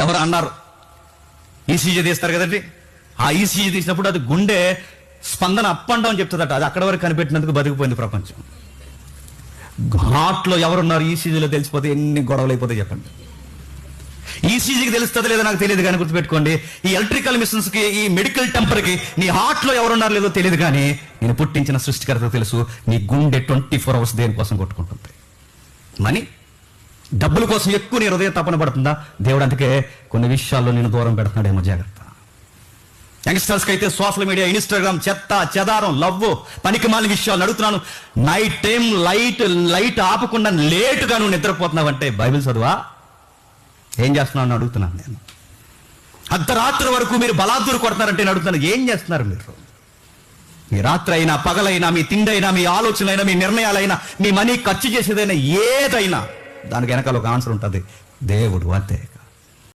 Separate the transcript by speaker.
Speaker 1: ఎవరు అన్నారు, ఈసీజీ తీస్తారు కదండి, ఆ ఈసీజీ తీసినప్పుడు అది గుండె స్పందన అప్ అండ్ డౌన్ చెప్తుందట. అది అక్కడ వరకు కనిపెట్టినందుకు బతికిపోయింది ప్రపంచం. హార్ట్లో ఎవరున్నారు ఈసీజీలో తెలిసిపోతే ఎన్ని గొడవలు అయిపోతాయి చెప్పండి. ఈసీజీకి తెలుస్తుంది లేదో నాకు తెలియదు కానీ గుర్తుపెట్టుకోండి, ఈ ఎలక్ట్రికల్ మిషన్స్కి, ఈ మెడికల్ టెంపర్కి నీ హార్ట్లో ఎవరున్నారు లేదో తెలియదు కానీ నేను పుట్టించిన సృష్టికర్త తెలుసు. నీ గుండె 24 hours దేనికోసం కొట్టుకుంటుంది? మనీ, డబ్బుల కోసం ఎక్కువ నీ హృదయం తపన పడుతుందా? దేవుడు అందుకే కొన్ని విషయాల్లో నేను దూరం పెడుతున్నాడేమో, జాగ్రత్త. యంగ్స్టర్స్కి అయితే సోషల్ మీడియా, ఇన్స్టాగ్రామ్, చెత్త చెదారం, లవ్, పనికి మాలిన విషయాలు అడుగుతున్నాను. నైట్ టైం లైట్ ఆపకుండా లేటుగా నువ్వు నిద్రపోతున్నావంటే బైబిల్ చదువా? ఏం చేస్తున్నావు అని అడుగుతున్నాను నేను. అర్ధరాత్రి వరకు మీరు బలాదూరు కొడుతున్నారంటే నేను అడుగుతున్నాను, ఏం చేస్తున్నారు మీరు? మీ రాత్రి అయినా, పగలైనా, మీ తిండి అయినా, మీ ఆలోచనలైనా, మీ నిర్ణయాలైనా, మీ మనీ ఖర్చు చేసేదైనా, ఏదైనా దానికి వెనకాల ఒక ఆన్సర్ ఉంటుంది, దేవుడు. అంతే.